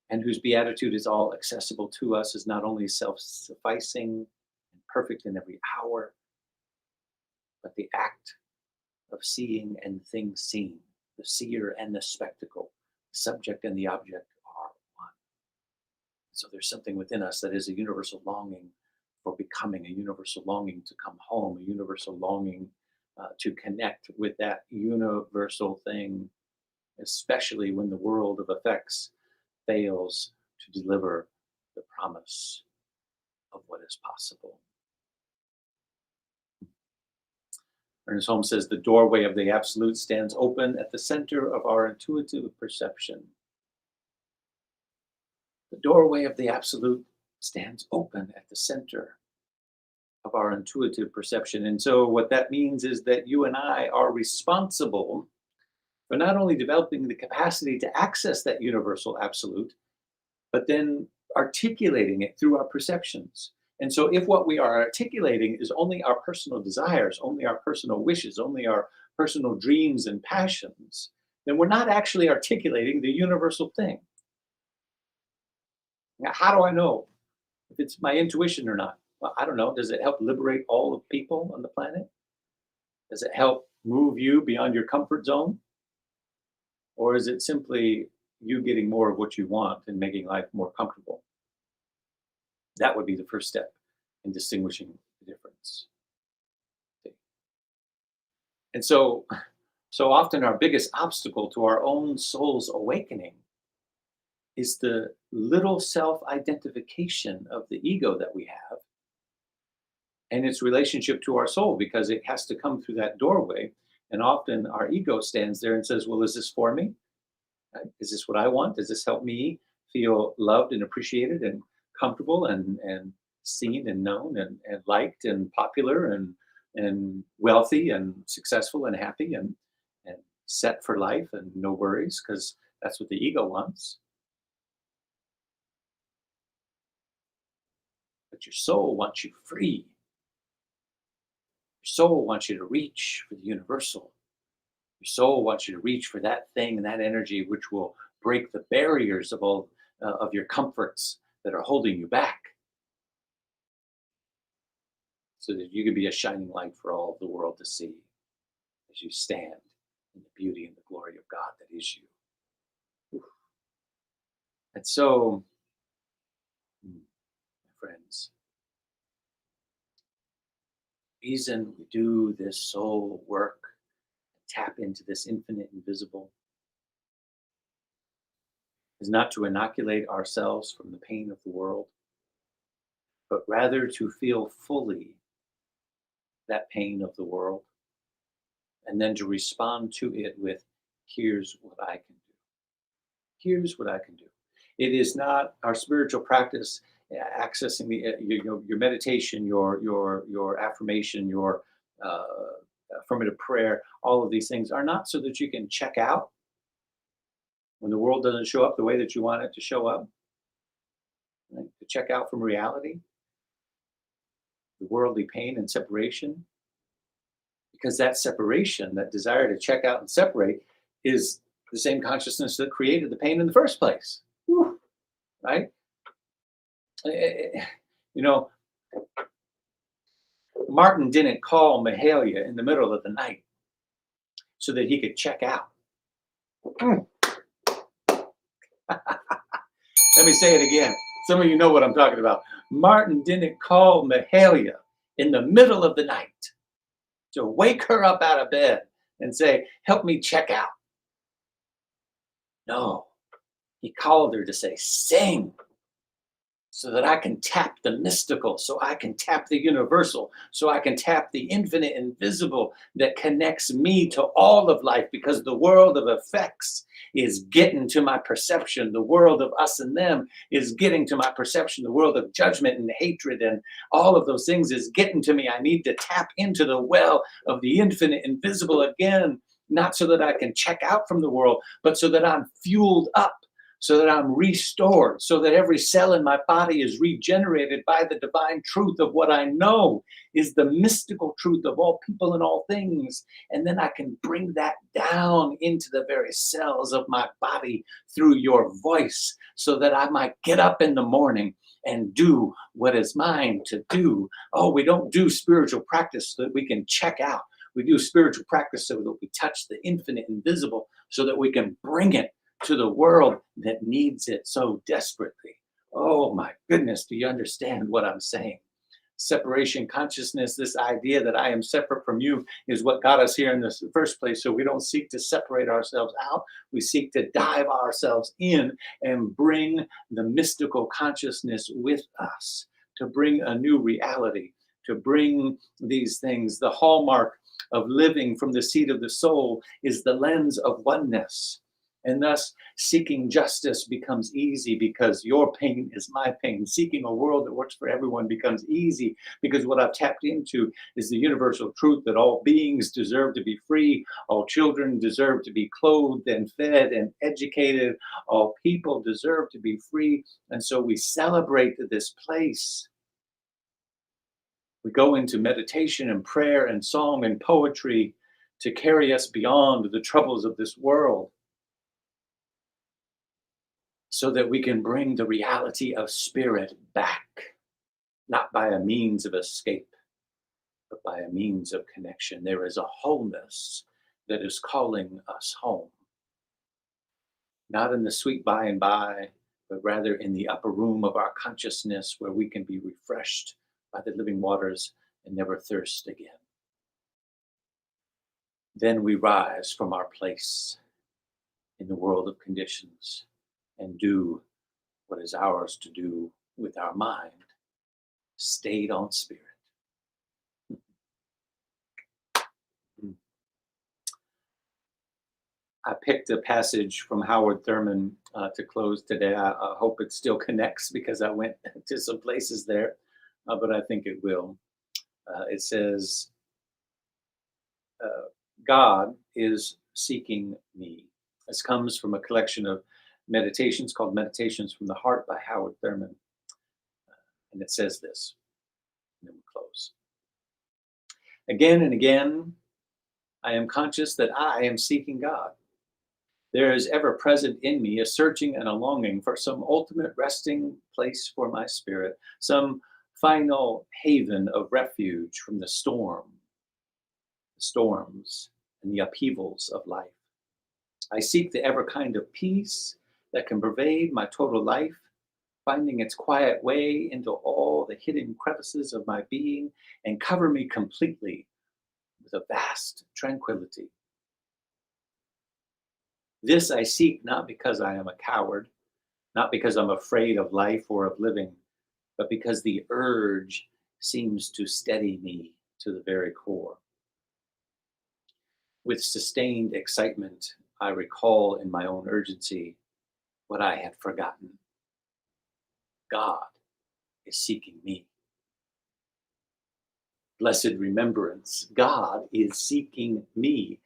[SPEAKER 4] and whose beatitude is all accessible to us, is not only self-sufficing and perfect in every hour, but the act of seeing and things seen, the seer and the spectacle, the subject and the object are one. So there's something within us that is a universal longing for becoming, a universal longing to come home, a universal longing to connect with that universal thing, especially when the world of effects fails to deliver the promise of what is possible. Ernest Holmes says, the doorway of the absolute stands open at the center of our intuitive perception. The doorway of the absolute stands open at the center of our intuitive perception. And so what that means is that you and I are responsible for not only developing the capacity to access that universal absolute, but then articulating it through our perceptions. And so if what we are articulating is only our personal desires, only our personal wishes, only our personal dreams and passions, then we're not actually articulating the universal thing. Now, how do I know if it's my intuition or not? Well, I don't know. Does it help liberate all of people on the planet? Does it help move you beyond your comfort zone? Or is it simply you getting more of what you want and making life more comfortable? That would be the first step in distinguishing the difference. And so often our biggest obstacle to our own soul's awakening is the little self-identification of the ego that we have and its relationship to our soul, because it has to come through that doorway. And often our ego stands there and says, well, is this for me? Right? Is this what I want? Does this help me feel loved and appreciated and comfortable and seen and known and liked and popular and wealthy and successful and happy and set for life and no worries, because that's what the ego wants. But your soul wants you free. Your soul wants you to reach for the universal. Your soul wants you to reach for that thing and that energy which will break the barriers of all of your comforts that are holding you back, so that you can be a shining light for all of the world to see as you stand in the beauty and the glory of God that is you. Oof. And so, my friends, the reason we do this soul work, tap into this infinite invisible, is not to inoculate ourselves from the pain of the world, but rather to feel fully that pain of the world, and then to respond to it with, here's what I can do. Here's what I can do. It is not our spiritual practice, accessing the your meditation, your affirmation, your affirmative prayer. All of these things are not so that you can check out when the world doesn't show up the way that you want it to show up. Right? To check out from reality, the worldly pain and separation, because that separation, that desire to check out and separate, is the same consciousness that created the pain in the first place. Whew. Right? Martin didn't call Mahalia in the middle of the night so that he could check out. Let me say it again. Some of you know what I'm talking about. Martin didn't call Mahalia in the middle of the night to wake her up out of bed and say, help me check out. No, he called her to say, sing, so that I can tap the mystical, so I can tap the universal, so I can tap the infinite invisible that connects me to all of life, because the world of effects is getting to my perception. The world of us and them is getting to my perception. The world of judgment and hatred and all of those things is getting to me. I need to tap into the well of the infinite invisible again, not so that I can check out from the world, but so that I'm fueled up, so that I'm restored, so that every cell in my body is regenerated by the divine truth of what I know is the mystical truth of all people and all things. And then I can bring that down into the very cells of my body through your voice, so that I might get up in the morning and do what is mine to do. Oh, we don't do spiritual practice so that we can check out. We do spiritual practice so that we touch the infinite invisible, so that we can bring it to the world that needs it so desperately. Oh my goodness, do you understand what I'm saying? Separation consciousness, this idea that I am separate from you, is what got us here in the first place. So we don't seek to separate ourselves out. We seek to dive ourselves in and bring the mystical consciousness with us, to bring a new reality, to bring these things. The hallmark of living from the seat of the soul is the lens of oneness. And thus, seeking justice becomes easy because your pain is my pain. Seeking a world that works for everyone becomes easy because what I've tapped into is the universal truth that all beings deserve to be free, all children deserve to be clothed and fed and educated, all people deserve to be free. And so we celebrate this place. We go into meditation and prayer and song and poetry to carry us beyond the troubles of this world, so that we can bring the reality of spirit back, not by a means of escape, but by a means of connection. There is a wholeness that is calling us home, not in the sweet by and by, but rather in the upper room of our consciousness, where we can be refreshed by the living waters and never thirst again. Then we rise from our place in the world of conditions and do what is ours to do with our mind, stayed on spirit. I picked a passage from Howard Thurman to close today. I hope it still connects, because I went to some places there, but I think it will. It says, God is seeking me. This comes from a collection of meditations called Meditations from the Heart by Howard Thurman. And it says this, and then we'll close. Again and again, I am conscious that I am seeking God. There is ever present in me a searching and a longing for some ultimate resting place for my spirit, some final haven of refuge from the storms and the upheavals of life. I seek the ever kind of peace that can pervade my total life, finding its quiet way into all the hidden crevices of my being and cover me completely with a vast tranquility. This I seek not because I am a coward, not because I'm afraid of life or of living, but because the urge seems to steady me to the very core. With sustained excitement, I recall in my own urgency what I had forgotten. God is seeking me. Blessed remembrance, God is seeking me.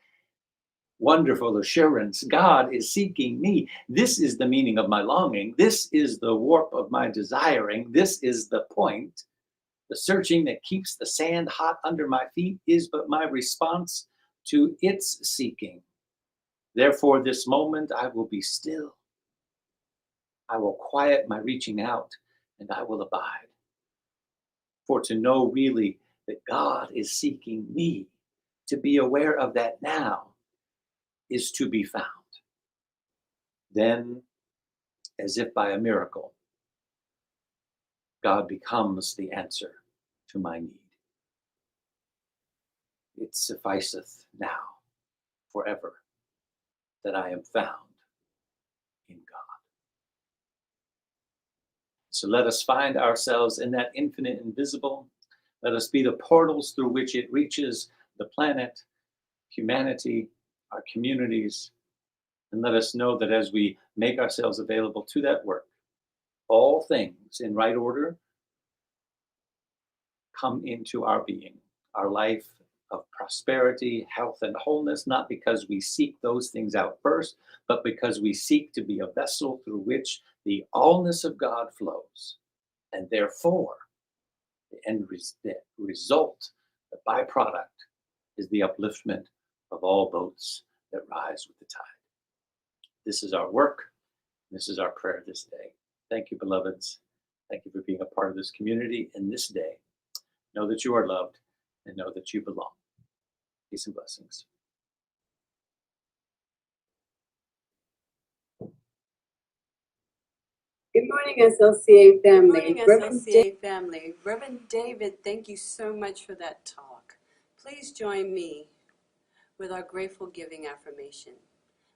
[SPEAKER 4] Wonderful assurance, God is seeking me. This is the meaning of my longing. This is the warp of my desiring. This is the point. The searching that keeps the sand hot under my feet is but my response to its seeking. Therefore, this moment I will be still. I will quiet my reaching out, and I will abide. For to know really that God is seeking me, to be aware of that now, is to be found. Then, as if by a miracle, God becomes the answer to my need. It sufficeth now, forever, that I am found in God. So let us find ourselves in that infinite invisible. Let us be the portals through which it reaches the planet, humanity, our communities, and let us know that as we make ourselves available to that work, all things in right order come into our being, our life of prosperity, health, and wholeness, not because we seek those things out first, but because we seek to be a vessel through which the allness of God flows. And therefore, the result, the byproduct, is the upliftment of all boats that rise with the tide. This is our work. This is our prayer this day. Thank you, beloveds. Thank you for being a part of this community in this day. Know that you are loved and know that you belong. Peace and blessings.
[SPEAKER 6] Good morning, SLCA family.
[SPEAKER 7] Good morning, SLCA family. Reverend David, thank you so much for that talk. Please join me with our grateful giving affirmation.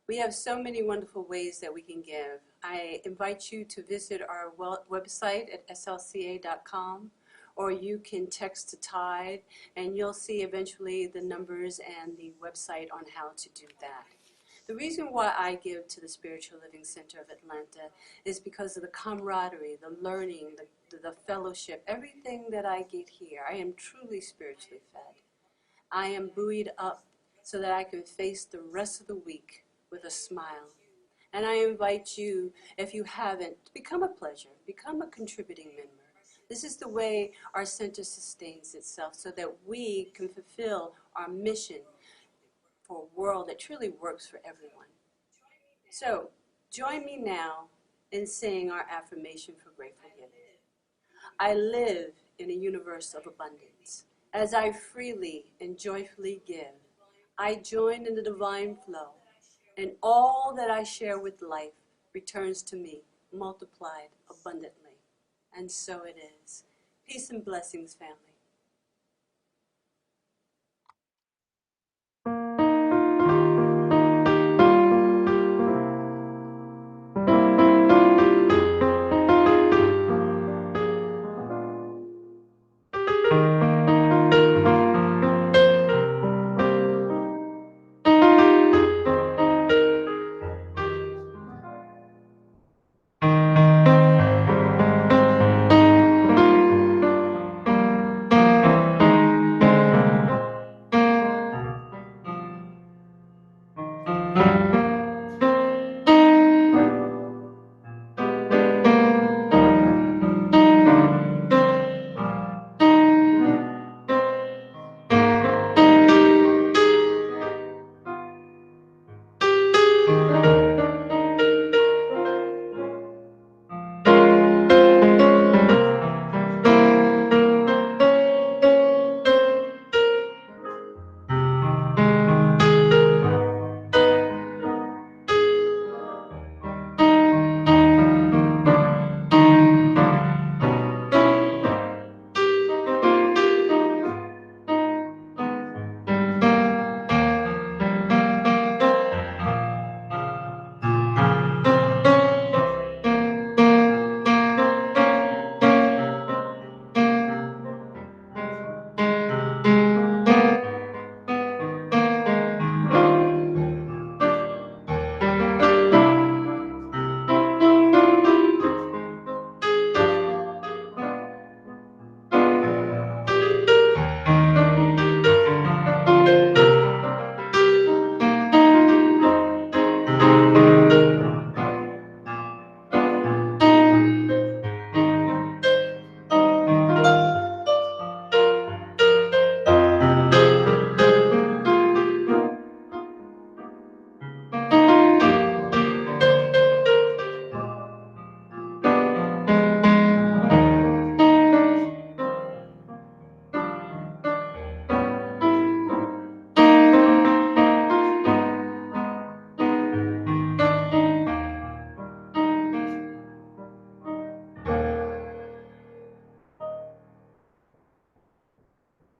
[SPEAKER 7] We have so many wonderful ways that we can give. I invite you to visit our website at slca.com, or you can text to Tide, and you'll see eventually the numbers and the website on how to do that. The reason why I give to the Spiritual Living Center of Atlanta is because of the camaraderie, the learning, the fellowship, everything that I get here. I am truly spiritually fed. I am buoyed up so that I can face the rest of the week with a smile. And I invite you, if you haven't, to become a pledger, become a contributing member. This is the way our center sustains itself so that we can fulfill our mission for a world that truly works for everyone. So, join me now in saying our affirmation for grateful giving. I live in a universe of abundance. As I freely and joyfully give, I join in the divine flow, and all that I share with life returns to me, multiplied abundantly. And so it is. Peace and blessings, family.